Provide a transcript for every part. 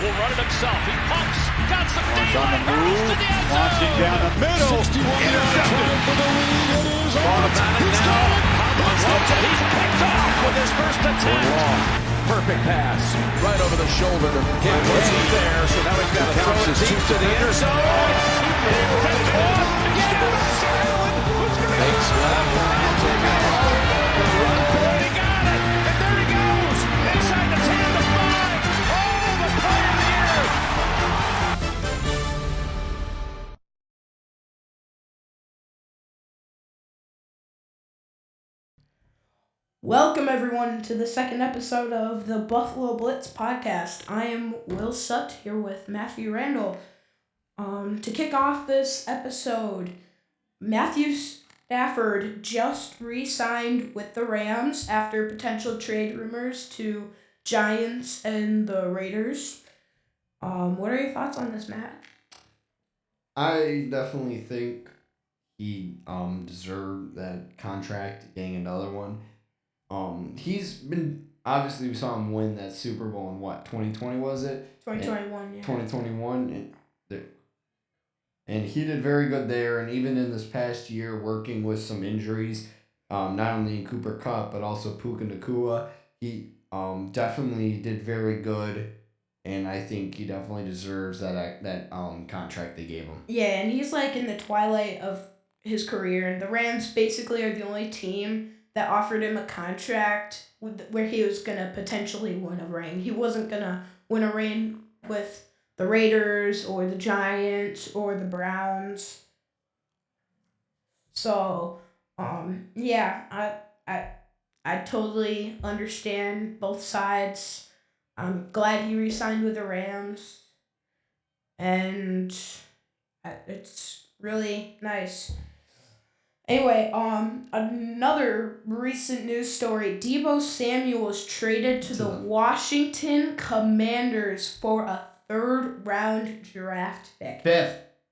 will run it himself. He pumps, got some daylight, hurls to the end zone. Launching down the middle, intercepted. For the lead, it is He's got it. He's picked off with his first attempt. Perfect pass, right over the shoulder to him. Was he there? So now he's got to throw it deep to the end zone. Fakes left. Run for it. He got it. And there he goes. Inside the 10 to 5. Oh, the play of the year. Welcome everyone to the second episode of the Buffalo Blitz podcast. I am Will Sutt here with Matthew Randall. To kick off this episode, Matthew Stafford just re-signed with the Rams after potential trade rumors to Giants and the Raiders. What are your thoughts on this, Matt? I definitely think he deserved that contract, getting another one. He's been, obviously we saw him win that Super Bowl in 2020 was it? 2021, yeah. 2021, and he did very good there, and even in this past year working with some injuries, not only in Cooper Kupp, but also Puka Nacua, he definitely did very good, and I think he definitely deserves that contract they gave him. Yeah, and he's like in the twilight of his career, and the Rams basically are the only team that offered him a contract where he was going to potentially win a ring. He wasn't going to win a ring with the Raiders or the Giants or the Browns. So, yeah, I totally understand both sides. I'm glad he re-signed with the Rams, and it's really nice. Anyway, another recent news story. Deebo Samuel was traded to the Washington Commanders for a third-round draft pick.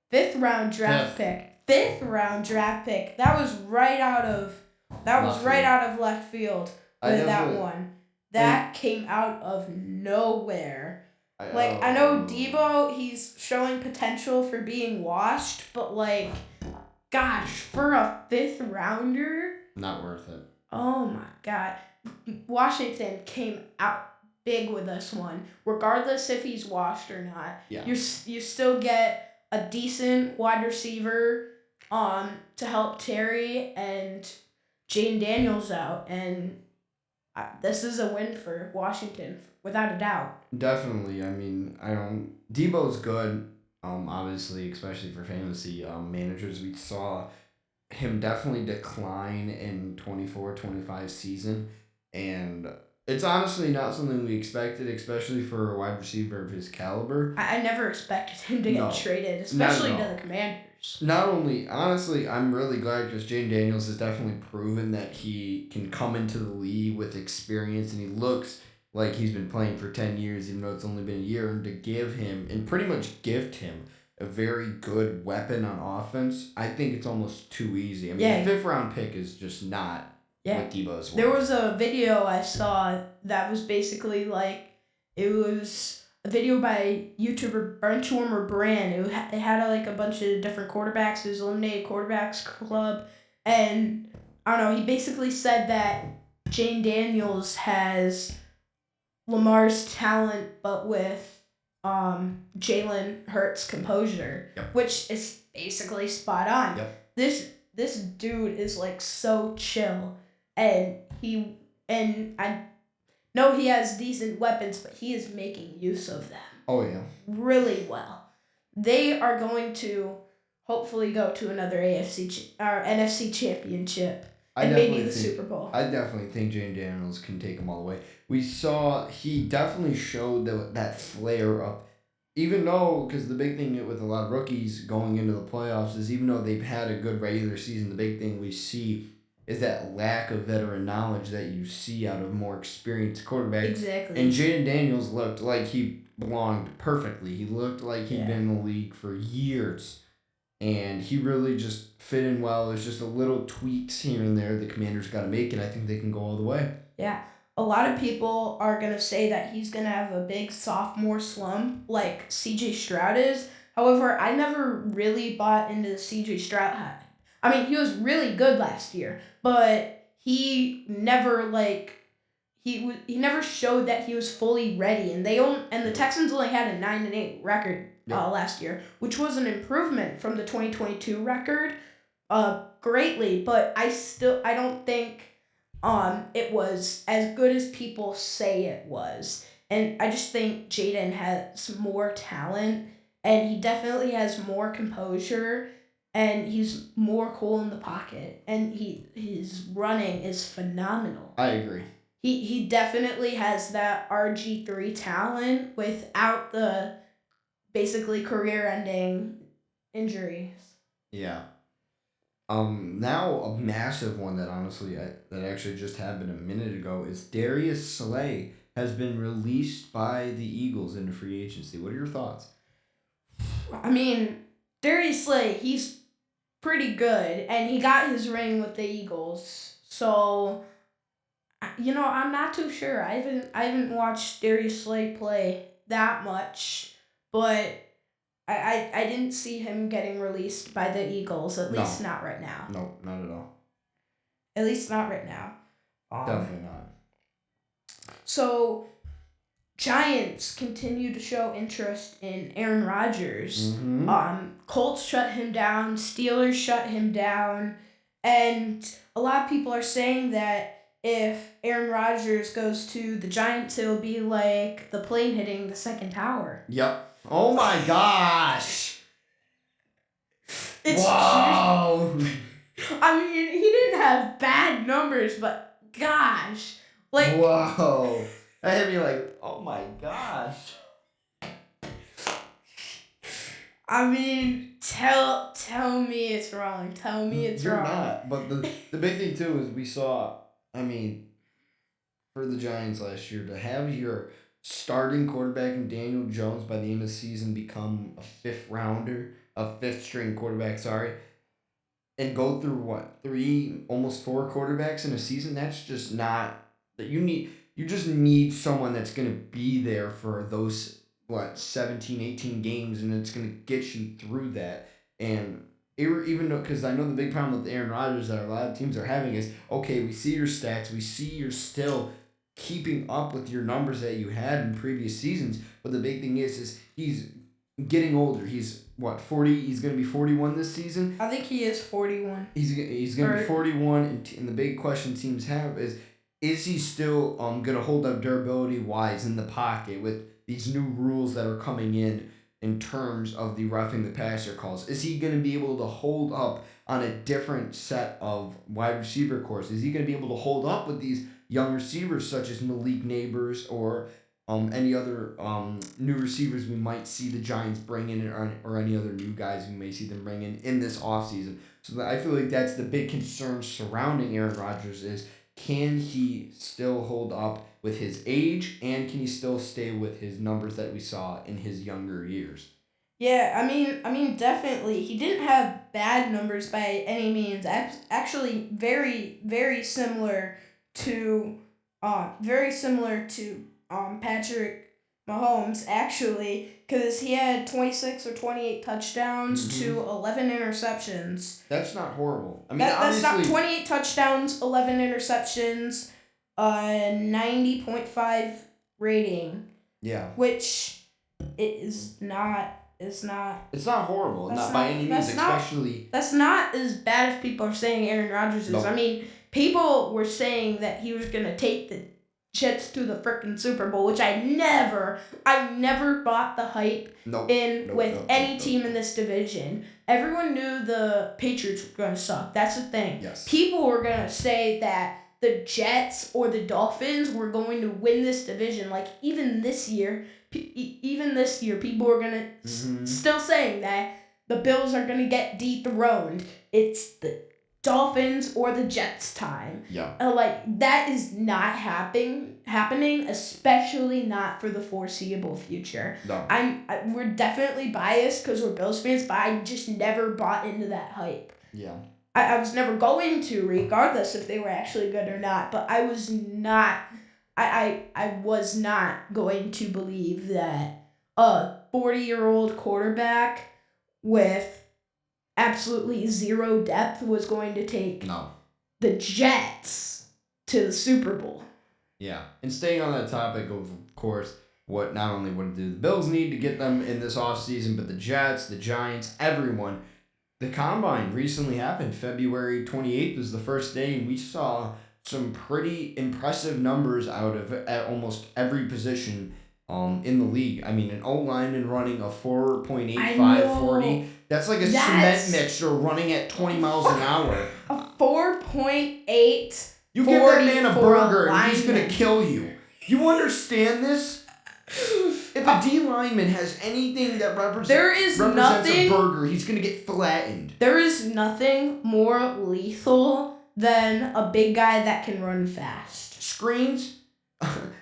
Fifth round draft pick. That was right out of left field with that one. That came out of nowhere. I know Deebo, he's showing potential for being washed, but gosh, for a fifth rounder? Not worth it. Oh my God. Washington came out big with this one. Regardless if he's washed or not. Yeah. You still get a decent wide receiver to help Terry and Jane Daniels out. And this is a win for Washington, without a doubt. Definitely. I mean, Deebo's good. Obviously, especially for fantasy managers, we saw him definitely decline in 24-25 season, and it's honestly not something we expected, especially for a wide receiver of his caliber. I never expected him to get traded, especially to the Commanders. Not only, honestly, I'm really glad because Jane Daniels has definitely proven that he can come into the league with experience, and he looks like he's been playing for 10 years, even though it's only been a year, and to give him, and pretty much gift him, a very good weapon on offense, I think it's almost too easy. I mean, the 5th round pick is just not what Deebo's worth. There was a video I saw that was basically it was a video by YouTuber Benchwarmer Brand. It had a bunch of different quarterbacks. It was Eliminated Quarterbacks Club, and I don't know, he basically said that Jane Daniels has Lamar's talent, but with Jalen Hurts' composure, which is basically spot on. Yep. This dude is so chill, and I know he has decent weapons, but he is making use of them. Oh yeah. Really well. They are going to hopefully go to another NFC championship. And maybe the Super Bowl. I definitely think Jane Daniels can take them all the way. We saw he definitely showed that flare up. Even though, because the big thing with a lot of rookies going into the playoffs is even though they've had a good regular season, the big thing we see is that lack of veteran knowledge that you see out of more experienced quarterbacks. Exactly. And Jaden Daniels looked like he belonged perfectly. He looked like he'd been in the league for years. And he really just fit in well. There's just a little tweaks here and there the Commanders got to make, and I think they can go all the way. Yeah. a lot of people are going to say that he's going to have a big sophomore slump like CJ Stroud is. However, I never really bought into the CJ Stroud hype. I mean, he was really good last year, but he never he never showed that he was fully ready, and the Texans only had a 9-8 record last year, which was an improvement from the 2022 record, greatly. But I don't think it was as good as people say it was, and I just think Jaden has more talent, and he definitely has more composure. And he's more cool in the pocket, and his running is phenomenal. I agree. He definitely has that RG3 talent without the basically career-ending injuries. Yeah. Now a massive one that honestly that actually just happened a minute ago is Darius Slay has been released by the Eagles into free agency. What are your thoughts? I mean, Darius Slay, he's pretty good, and he got his ring with the Eagles. So, I'm not too sure. I haven't watched Darius Slay play that much, but I didn't see him getting released by the Eagles. At least not right now. No, not at all. At least not right now. Definitely not. So, Giants continue to show interest in Aaron Rodgers. Mm-hmm. Colts shut him down. Steelers shut him down. And a lot of people are saying that if Aaron Rodgers goes to the Giants, it'll be like the plane hitting the second tower. Yep. Oh my gosh. It's wow. I mean, he didn't have bad numbers, but gosh. Whoa. That hit me like, oh my gosh. I mean, tell me it's wrong. Tell me it's You're wrong. not. But the big thing too is we saw, for the Giants last year, to have your starting quarterback in Daniel Jones by the end of the season become a fifth string quarterback, and go through 3, almost 4 quarterbacks in a season, that's just not that you just need someone that's going to be there for those 17, 18 games, and it's going to get you through that. And even though, because I know the big problem with Aaron Rodgers that a lot of teams are having is, okay, we see your stats, we see you're still keeping up with your numbers that you had in previous seasons, but the big thing is he's getting older. He's 40? He's going to be 41 this season. I think he is 41. He's going to be 41, and the big question teams have is he still going to hold up durability-wise in the pocket with these new rules that are coming in terms of the roughing the passer calls? Is he going to be able to hold up on a different set of wide receiver cores? Is he going to be able to hold up with these young receivers such as Malik Neighbors or any other new receivers we might see the Giants bring in, or any other new guys we may see them bring in this offseason? So I feel like that's the big concern surrounding Aaron Rodgers is, can he still hold up with his age, and can he still stay with his numbers that we saw in his younger years? Yeah, I mean, definitely. He didn't have bad numbers by any means. Actually, very, very similar to Patrick Mahomes, actually, because he had 26 or 28 touchdowns to 11 interceptions. That's not horrible. I mean, that's obviously, not 28 touchdowns, 11 interceptions, 90.5 rating. Yeah. Which is not. It's not horrible. Not by any means, especially. That's not as bad as people are saying Aaron Rodgers is. Nope. I mean, people were saying that he was gonna take the Jets to the frickin' Super Bowl, which I never bought the hype with any team in this division. Everyone knew the Patriots were gonna suck. That's the thing. Yes. People were gonna say that the Jets or the Dolphins were going to win this division. Like even this year, people were gonna still saying that the Bills are gonna get dethroned. It's the Dolphins or the Jets time. Yeah. Like that is not happening, especially not for the foreseeable future. No. We're definitely biased because we're Bills fans, but I just never bought into that hype. Yeah. I was never going to, regardless if they were actually good or not. But I I was not going to believe that a 40-year-old quarterback with absolutely zero depth was going to take the Jets to the Super Bowl. Yeah. And staying on that topic of course, what do the Bills need to get them in this offseason, but the Jets, the Giants, everyone. The Combine recently happened. February 28th was the first day, and we saw some pretty impressive numbers out of at almost every position in the league. I mean, an O-lineman running a 4.85 40. That's like a cement mixer running at 20 miles an hour. A 4.8. You give that man a burger and he's going to kill you. You understand this? If a D lineman has anything that represents a burger, he's going to get flattened. There is nothing more lethal than a big guy that can run fast. Screens?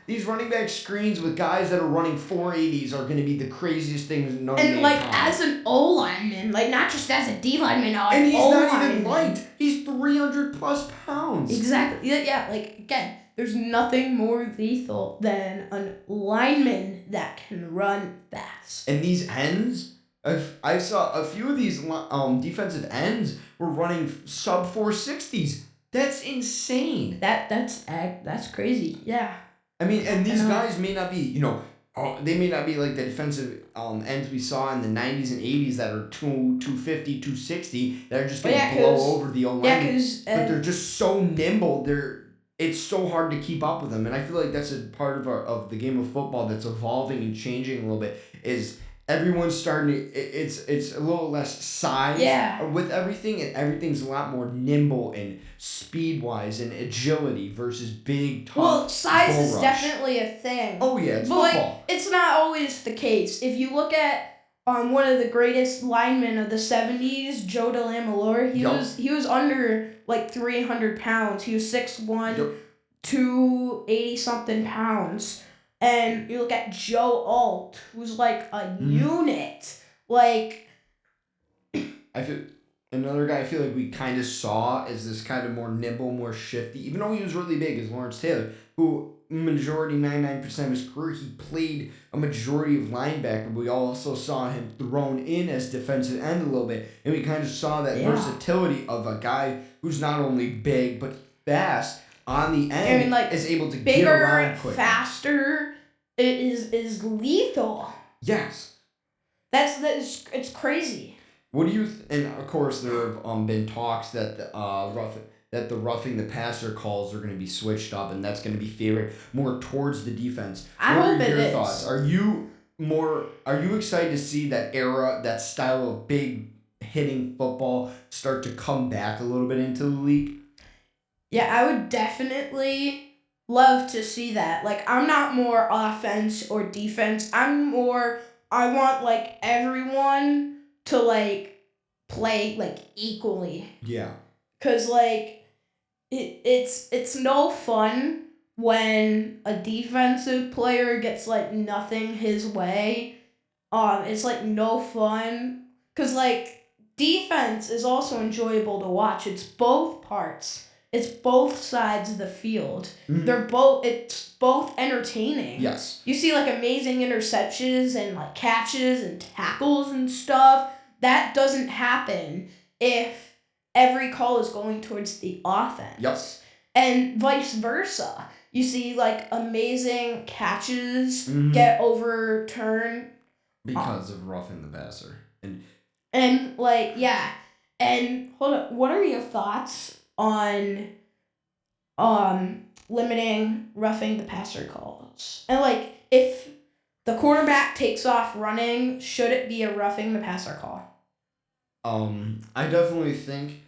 These running back screens with guys that are running 480s are going to be the craziest things known to mankind. And as an O lineman, not just as a D lineman, and he's not even light. He's 300 plus pounds. Exactly. Yeah. Again, there's nothing more lethal than a lineman that can run fast. And these ends, I saw a few of these defensive ends were running sub 460s. That's insane. That's crazy. Yeah. I mean, and these guys may not be, they may not be like the defensive ends we saw in the 90s and 80s that are 250, 260 that are just going to blow over the O-line. Yeah, but they're just so nimble. It's so hard to keep up with them. And I feel like that's a part of the game of football that's evolving and changing a little bit is everyone's starting to, it's a little less size with everything, and everything's a lot more nimble and speed-wise and agility versus big, tough size is definitely a thing. Oh, yeah, it's football. It's not always the case. If you look at one of the greatest linemen of the 70s, Joe DeLamielleure, he was under 300 pounds. He was 6'1", 280-something pounds. And you look at Joe Alt, who's a unit. Another guy I feel like we kind of saw is this kind of more nimble, more shifty, even though he was really big, is Lawrence Taylor, who 99% of his career, he played a majority of linebacker. We also saw him thrown in as defensive end a little bit, and we kind of saw that versatility of a guy who's not only big, but fast on the end, is able to get around quick. Faster, is lethal. Yes. It's crazy. What do you and of course there have been talks that the roughing the passer calls are going to be switched up, and that's going to be favored more towards the defense. What are your thoughts? Are you excited to see that era, that style of big hitting football start to come back a little bit into the league? Yeah, I would definitely love to see that. I'm not more offense or defense. I want everyone to play equally. Yeah. Cause it's no fun when a defensive player gets nothing his way. It's no fun. Cause defense is also enjoyable to watch. It's both parts. It's both sides of the field. Mm-hmm. It's both entertaining. Yes. You see amazing interceptions and catches and tackles and stuff. That doesn't happen if every call is going towards the offense. Yes. And vice versa. You see amazing catches get overturned because of roughing the passer. And And hold up, what are your thoughts on limiting roughing the passer calls? And if the quarterback takes off running, should it be a roughing the passer call? I definitely think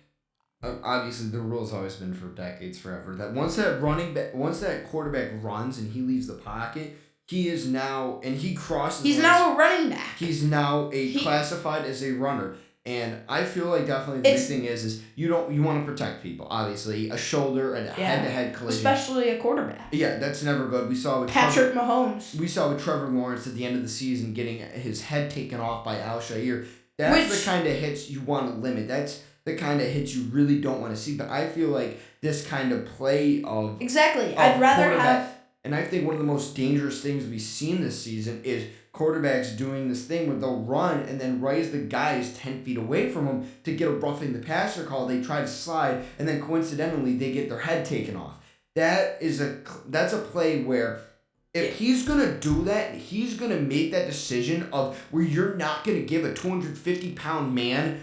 obviously the rule's always been for decades, forever, that once that quarterback runs and he leaves the pocket, he is now, and he crosses. He's now a running back. He's now classified as a runner. And I feel like definitely the big thing is you want to protect people. Obviously, a shoulder and a head-to-head collision. Especially a quarterback. Yeah, that's never good. We saw with Patrick Mahomes. We saw with Trevor Lawrence at the end of the season getting his head taken off by Al-Shaair. That's the kind of hits you want to limit. That's the kind of hits you really don't want to see. But I feel like this kind of play of I'd rather have And I think one of the most dangerous things we've seen this season is quarterbacks doing this thing where they'll run and then right as the guy is 10 feet away from them to get a roughing the passer call, they try to slide and then coincidentally they get their head taken off. That's a play where if he's going to do that, he's going to make that decision of where you're not going to give a 250-pound man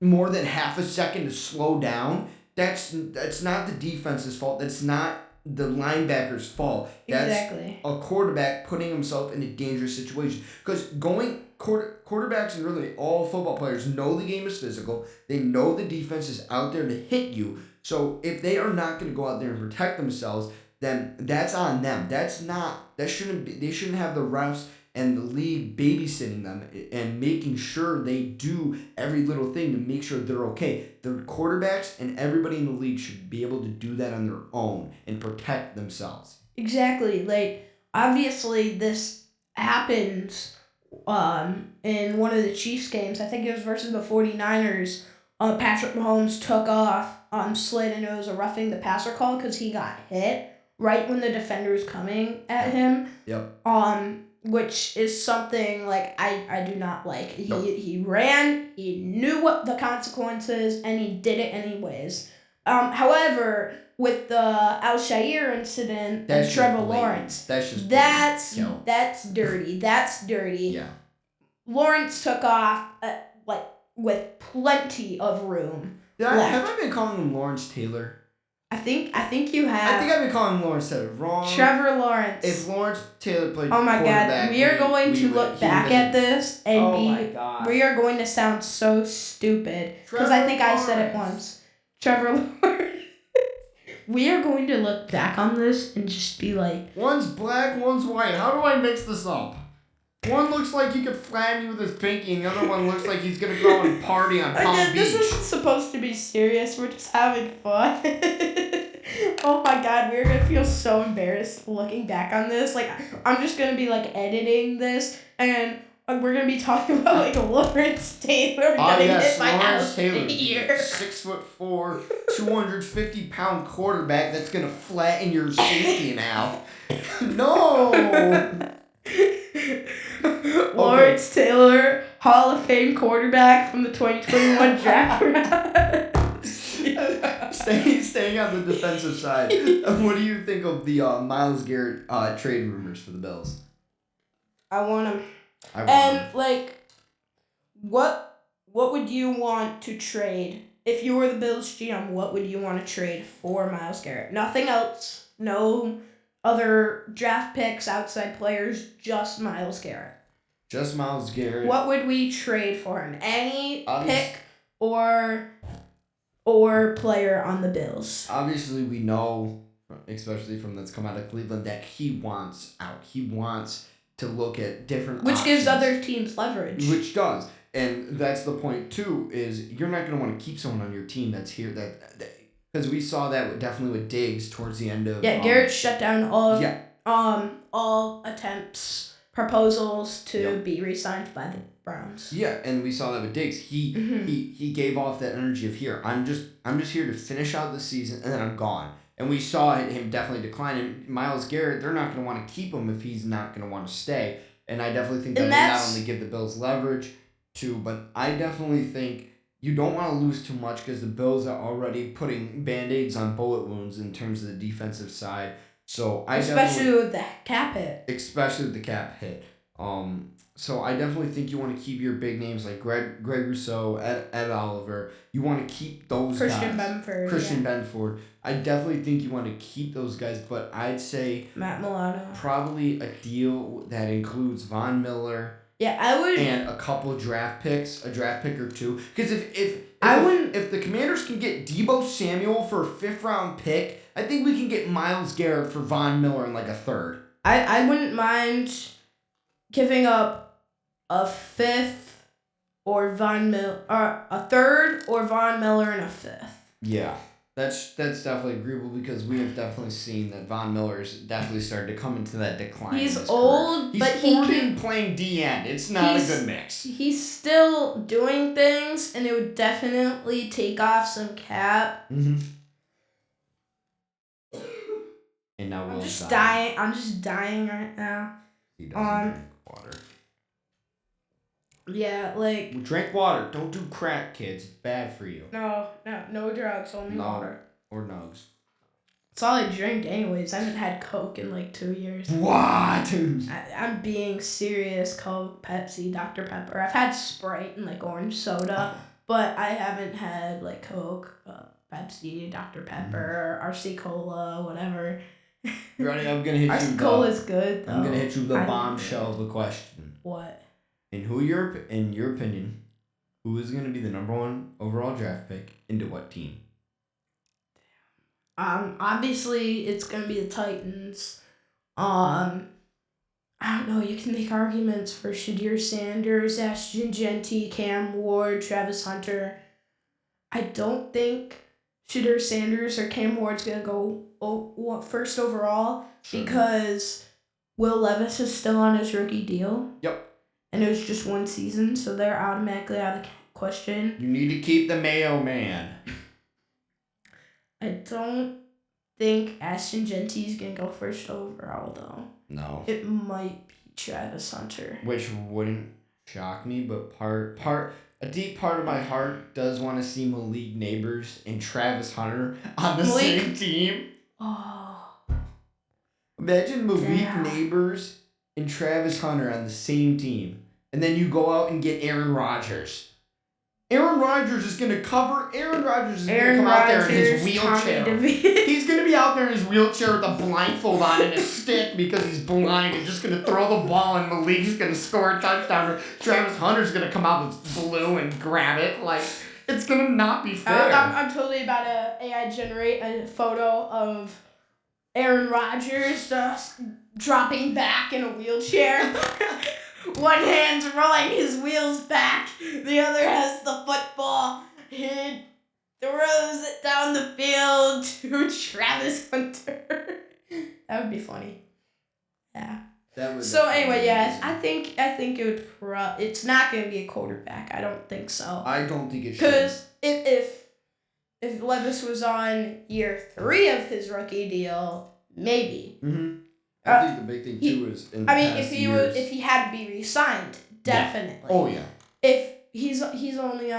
more than half a second to slow down. That's not the defense's fault. That's not the linebacker's fault. That's Exactly. a quarterback putting himself in a dangerous situation. Because quarterbacks and really all football players know the game is physical. They know the defense is out there to hit you. So if they are not going to go out there and protect themselves, then that's on them. They shouldn't have the refs and the league babysitting them and making sure they do every little thing to make sure they're okay. The quarterbacks and everybody in the league should be able to do that on their own and protect themselves. Exactly. Like, obviously, this happens in one of the Chiefs games. I think it was versus the 49ers. Patrick Mahomes took off Slade, and it was a roughing the passer call because he got hit right when the defender was coming at him. Yep. Which is something like I do not like. Nope. He ran, he knew what the consequences, and he did it anyways. However, with the Al-Shair incident and Trevor Lawrence, that's dirty. That's dirty. Yeah. Lawrence took off with plenty of room. Have I been calling him Lawrence Taylor? I think you have. I think I've been calling him Lawrence Taylor. Wrong. Trevor Lawrence. If Lawrence Taylor played oh my quarterback, God, we are going to look back at this and we are going to sound so stupid because I think I said it once. Trevor Lawrence. We are going to look back on this and just be like, one's black, one's white. How do I mix this up? One looks like he could flatten you with his pinky, and the other one looks like he's gonna go and party on Palm Beach. This isn't supposed to be serious. We're just having fun. Oh my God, we're gonna feel so embarrassed looking back on this. Like, I'm just gonna be like editing this, and we're gonna be talking about like Lawrence Taylor getting hit by Lawrence Taylor, Al-Shair. 6'4", 250-pound quarterback that's gonna flatten your safety in half. No. Lawrence Taylor, Hall of Fame quarterback from the 2021 draft. Staying on the defensive side, what do you think of the Myles Garett trade rumors for the Bills? I want him. What would you want to trade? If you were the Bills GM, what would you want to trade for Myles Garett? Nothing else. No other draft picks, outside players, just Myles Garett. Just Myles Garett. What would we trade for him? Any pick or player on the Bills? Obviously, we know, especially from that's come out of Cleveland, that he wants out. He wants to look at different Which options, gives other teams leverage. Which does. And that's the point, too, is you're not going to want to keep someone on your team that's here because we saw that definitely with Diggs towards the end of... Yeah, Garrett shut down all attempts, proposals to be re-signed by the Browns. Yeah, and we saw that with Diggs. He gave off that energy of here. I'm just here to finish out the season and then I'm gone. And we saw him definitely decline. And Myles Garett, they're not going to want to keep him if he's not going to want to stay. And I definitely think that will not only give the Bills leverage too, but I definitely think you don't want to lose too much because the Bills are already putting Band-Aids on bullet wounds in terms of the defensive side. So especially with the cap hit. So I definitely think you want to keep your big names like Greg Rousseau, Ed Oliver. You want to keep those Christian guys. Benford. I definitely think you want to keep those guys, but I'd say Matt Milano. Probably a deal that includes Von Miller. Yeah, I would. And a couple draft picks, a draft pick or two. Because if the Commanders can get Deebo Samuel for a 5th-round pick, I think we can get Myles Garett for Von Miller in like a 3rd. I wouldn't mind giving up a 5th or Von Miller, or a 3rd or Von Miller and a 5th. Yeah. That's definitely agreeable because we have definitely seen that Von Miller's definitely started to come into that decline. He's old, career. but he's 40 playing D-end. It's not a good mix. He's still doing things, and it would definitely take off some cap. Mm-hmm. And now I'm will just die. dying. I'm just dying right now. He doesn't drink water. Yeah, like Drink water. Don't do crack, kids. It's bad for you. no drugs, only water. Or nugs. It's all I drink anyways. I haven't had Coke in like 2 years. What? I'm being serious. Coke, Pepsi, Dr. Pepper. I've had Sprite and like orange soda, but I haven't had like Coke, Pepsi, Dr. Pepper, RC Cola, whatever. Ready? I'm gonna hit you. RC Cola is good. I'm gonna hit you with I a don't bombshell of a question. What? In your opinion, who is gonna be the number 1 overall draft pick into what team? Obviously it's gonna be the Titans. I don't know. You can make arguments for Shadir Sanders, Ashton Genty, Cam Ward, Travis Hunter. I don't think Shadir Sanders or Cam Ward's gonna go first overall because Will Levis is still on his rookie deal. Yep. And it was just 1 season, so they're automatically out of the question. You need to keep the Mayo Man. I don't think Ashton Genty's gonna go first overall though. No. It might be Travis Hunter. Which wouldn't shock me, but a deep part of my heart does want to see Malik Neighbors and Travis Hunter on the same team. Oh. Imagine Malik Yeah. Neighbors and Travis Hunter on the same team. And then you go out and get Aaron Rodgers. Aaron Rodgers is going to cover. Aaron Rodgers is going to come out there in his wheelchair. He's going to be out there in his wheelchair with a blindfold on and a stick because he's blind and just going to throw the ball and Malik's going to score a touchdown. Or Travis Hunter's going to come out with blue and grab it. Like, it's going to not be fair. I'm totally about to AI generate a photo of Aaron Rodgers just dropping back in a wheelchair. One hand's rolling his wheels back. The other has the football. He throws it down the field to Travis Hunter. That would be funny. Yeah. So anyway, yeah, I think it would it's not going to be a quarterback. I don't think so. I don't think it should. Because if Levis was on year 3 of his rookie deal, maybe. Mm-hmm. I think the big thing too is if he had to be re-signed, definitely. Yeah. Oh yeah. If he's only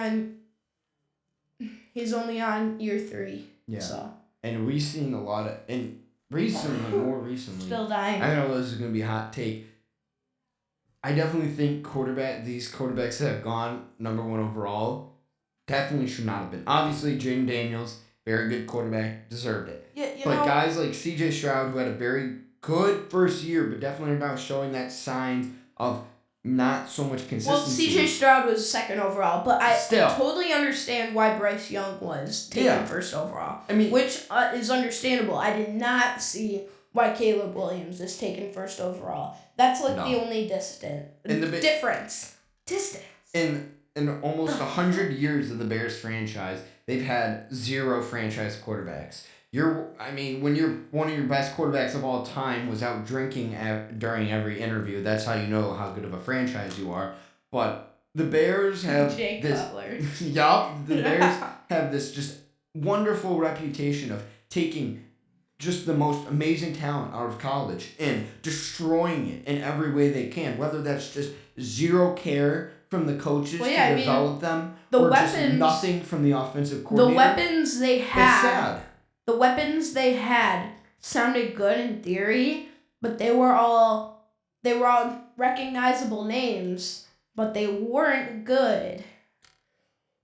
on year 3. Yeah. So. And we've seen a lot of more recently. Still dying. I know this is gonna be a hot take. I definitely think these quarterbacks that have gone number 1 overall definitely should not have been. Obviously, Jaden Daniels, very good quarterback, deserved it. Yeah, but guys like C.J. Stroud, who had a very good first year, but definitely are now showing that signs of not so much consistency. Well, C.J. Stroud was 2nd overall, but I Still. totally understand why Bryce Young was taken first overall. I mean, which is understandable. I did not see why Caleb Williams is taken first overall. That's like the only difference. Distance. In almost 100 years of the Bears franchise, they've had 0 franchise quarterbacks. When one of your best quarterbacks of all time was out drinking during every interview, that's how you know how good of a franchise you are. But the Bears have Jay this. Cutler. Yup, the Bears have this just wonderful reputation of taking just the most amazing talent out of college and destroying it in every way they can. Whether that's just zero care from the coaches to develop them, or just nothing from the offensive coordinator. The weapons they had. It's sad. The weapons they had sounded good in theory, but they were all recognizable names, but they weren't good.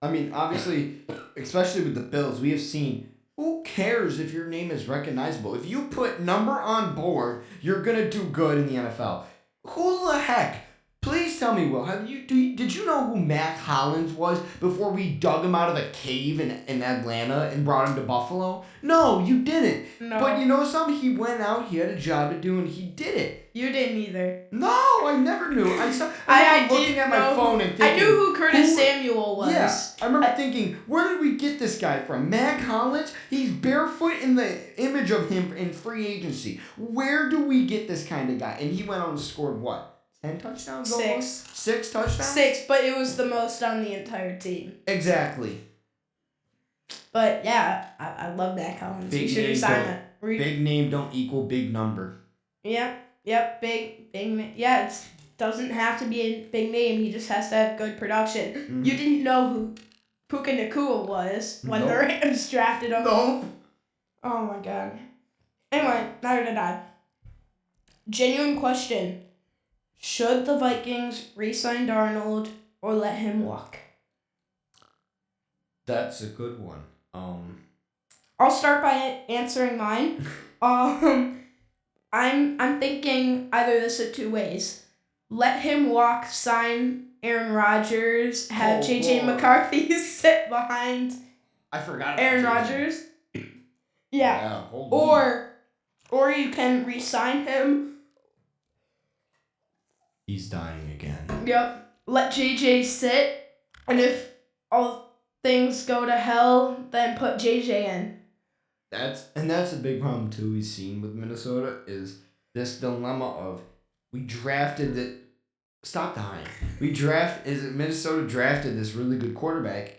I mean, obviously, especially with the Bills, we have seen, who cares if your name is recognizable? If you put number on board, you're going to do good in the NFL. Who the heck? Please tell me, Will, did you know who Mac Hollins was before we dug him out of a cave in Atlanta and brought him to Buffalo? No, you didn't. No. But you know something? He went out, he had a job to do, and he did it. You didn't either. No, I never knew. I looking at my phone and thinking, I knew who Curtis Samuel was. Yeah, I remember thinking, where did we get this guy from? Mac Hollins? He's barefoot in the image of him in free agency. Where do we get this kind of guy? And he went out and scored what? 10 touchdowns almost? 6 touchdowns? 6, but it was the most on the entire team. Exactly. But yeah, I love Mac Hollins. He should Big name don't equal big number. Yep, big name. Yeah, it doesn't have to be a big name. He just has to have good production. Mm-hmm. You didn't know who Puka Nacua was when the Rams drafted him. Nope. Oh my god. Anyway, neither did I. Genuine question. Should the Vikings re-sign Darnold or let him walk? That's a good one. I'll start by answering mine. I'm thinking either this of two ways. Let him walk, sign Aaron Rodgers, have JJ McCarthy sit behind I forgot Aaron Rodgers. Yeah. Or you can re-sign him. He's dying again. Yep. Let JJ sit, and if all things go to hell, then put JJ in. That's a big problem too we've seen with Minnesota is this dilemma of Minnesota drafted this really good quarterback,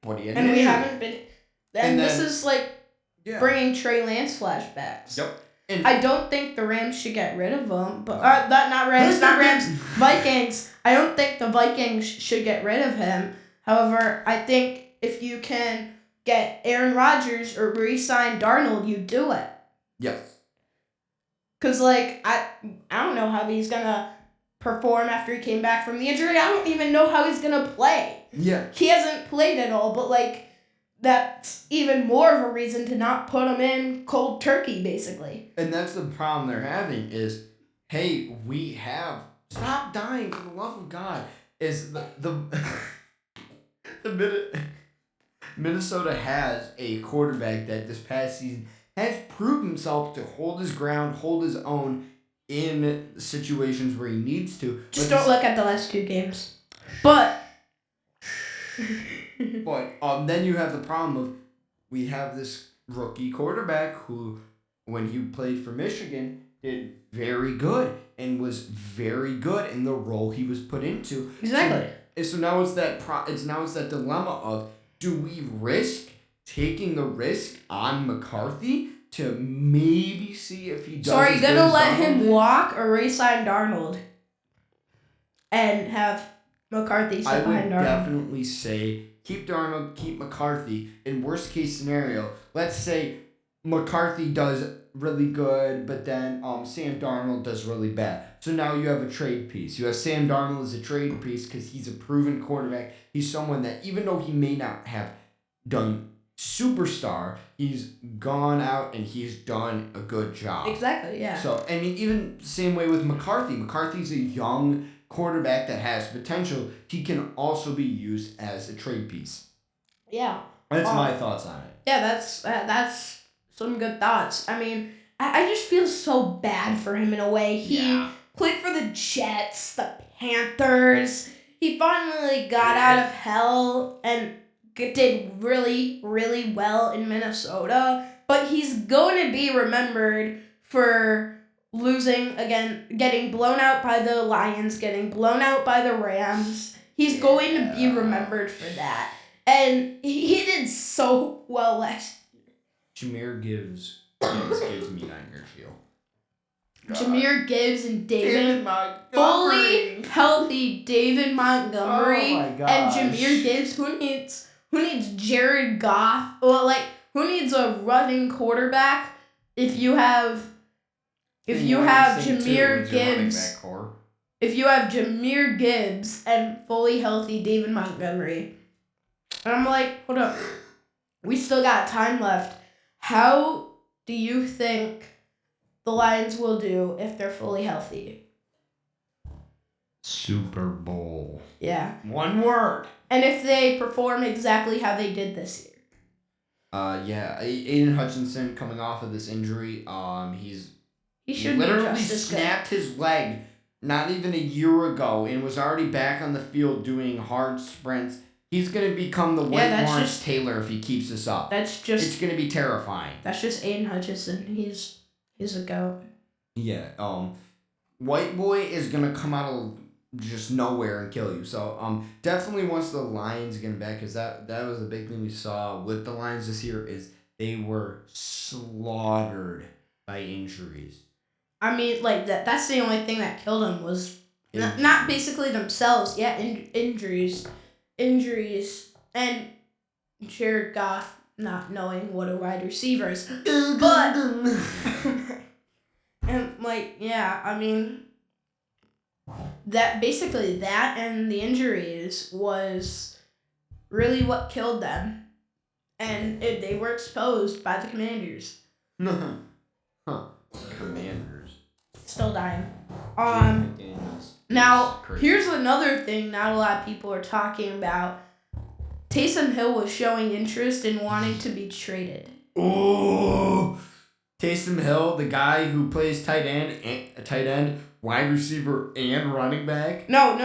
but he had and we injury. haven't been. And this is like bringing Trey Lance flashbacks. Yep. And I don't think the Rams should get rid of him, but not Rams, Vikings. I don't think the Vikings should get rid of him. However, I think if you can get Aaron Rodgers or re-sign Darnold, you do it. Yes. Cause I don't know how he's gonna perform after he came back from the injury. I don't even know how he's gonna play. Yeah. He hasn't played at all, but that's even more of a reason to not put him in cold turkey, basically. And that's the problem they're having is, hey, stop dying for the love of God. Is Minnesota has a quarterback that this past season has proved himself to hold his ground, hold his own in situations where he needs to. Just don't look at the last two games. But then you have the problem of we have this rookie quarterback who, when he played for Michigan, did very good and was very good in the role he was put into. Exactly. So now it's that dilemma of, do we risk taking the risk on McCarthy to maybe see if he does? So are you gonna let him walk or re-sign Darnold and have McCarthy sit behind Darnold? I would definitely say keep Darnold, keep McCarthy. In worst case scenario, let's say McCarthy does really good, but then Sam Darnold does really bad. So now you have a trade piece. You have Sam Darnold as a trade piece because he's a proven quarterback. He's someone that, even though he may not have done superstar, he's gone out and he's done a good job. Exactly, yeah. So, I mean, even same way with McCarthy. McCarthy's a young quarterback that has potential. He can also be used as a trade piece. Yeah. That's my thoughts on it. Yeah, that's some good thoughts. I mean, I just feel so bad for him in a way. He played for the Jets, the Panthers. He finally got out of hell and did really, really well in Minnesota. But he's going to be remembered for losing again, getting blown out by the Lions, getting blown out by the Rams. He's going to be remembered for that. And he did so well last year. Jahmyr Gibbs gives me nightmare feel. Jahmyr Gibbs and David fully healthy David Montgomery and Jahmyr Gibbs. Who needs Jared Goff? Well, who needs a running quarterback if you have Jahmyr Gibbs? If you have Jahmyr Gibbs and fully healthy David Montgomery. And I'm like, hold up. We still got time left. How do you think the Lions will do if they're fully healthy? Super Bowl. Yeah. One word. And if they perform exactly how they did this year. Aiden Hutchinson coming off of this injury, he literally snapped his leg not even a year ago and was already back on the field doing hard sprints. He's going to become the White Lawrence Taylor if he keeps this up. It's going to be terrifying. That's just Aiden Hutchinson. He's a goat. Yeah. White boy is going to come out of just nowhere and kill you. So definitely once the Lions get back, because that was the big thing we saw with the Lions this year, is they were slaughtered by injuries. I mean, like, that's the only thing that killed them was not basically themselves. Yeah, injuries. And Jared Goff not knowing what a wide receiver is. But, and, like, yeah, I mean, that and the injuries was really what killed them. And they were exposed by the Commanders. Commanders. Still dying. Now, here's another thing not a lot of people are talking about. Taysom Hill was showing interest in wanting to be traded. Oh, Taysom Hill, the guy who plays tight end, wide receiver, and running back. No.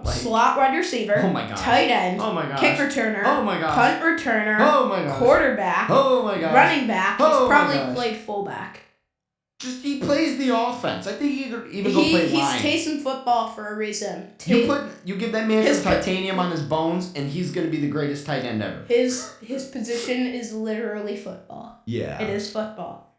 Like, slot wide receiver. Oh my god. Tight end. Oh my god. Kick returner. Oh my god. Punt returner. Oh my god. Quarterback. Oh my god. Running back. He's Oh my probably gosh. played fullback. He plays the offense. I think he could even go play line. He's Taysom football for a reason. You give that man some titanium on his bones, and he's gonna be the greatest tight end ever. His position is literally football. Yeah. It is football.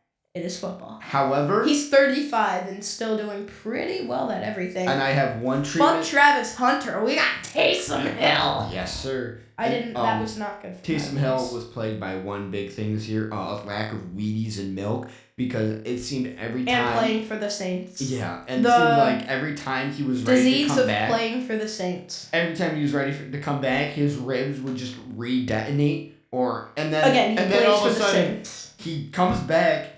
However, he's 35 and still doing pretty well at everything. And I have one treatment. Fuck Travis Hunter. We got Taysom Hill. Yes, sir. That was not good for Taysom Hill was plagued by one big thing this year, a lack of Wheaties and milk, because it seemed every time. And playing for the Saints. Yeah, and it seemed like every time he was ready to come back. Disease of playing for the Saints. Every time he was ready to come back, his ribs would just re-detonate, and then all of a sudden he comes back.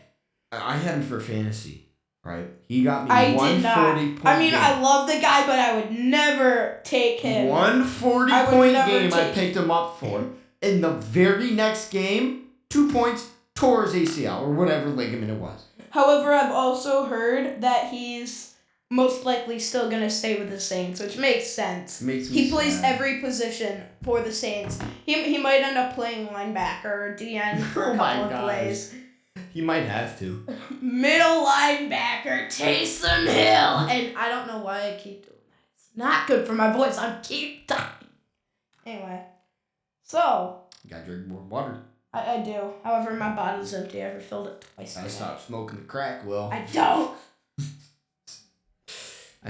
I had him for fantasy, right? He got me 140 point I mean, game. I love the guy, but I would never take him. 140 point game I picked him up for. In the very next game, 2 points, tore his ACL or whatever ligament it was. However, I've also heard that he's most likely still going to stay with the Saints, which makes sense. He plays every position for the Saints. He might end up playing linebacker or DN for a couple of plays. He might have to. Middle linebacker, Taysom Hill. And I don't know why I keep doing that. It's not good for my voice. I keep talking. Anyway. So. You gotta drink more water. I do. However, my bottle's empty. I refilled it twice. I stopped smoking the crack, Will. I don't.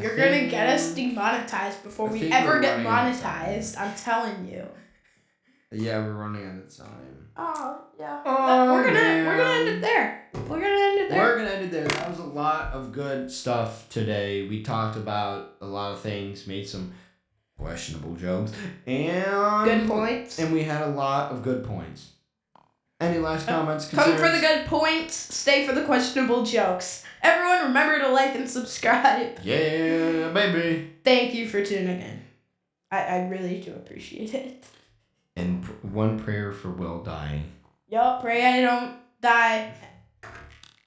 You're going to get us demonetized before we ever get monetized. I'm telling you. Yeah, we're running out of time. Oh, yeah. We're gonna end it there. We're gonna end it there. That was a lot of good stuff today. We talked about a lot of things, made some questionable jokes, and good points. And we had a lot of good points. Any last comments? Come for the good points, stay for the questionable jokes. Everyone remember to like and subscribe. Yeah, baby. Thank you for tuning in. I really do appreciate it. And one prayer for Will dying. Yup, pray I don't die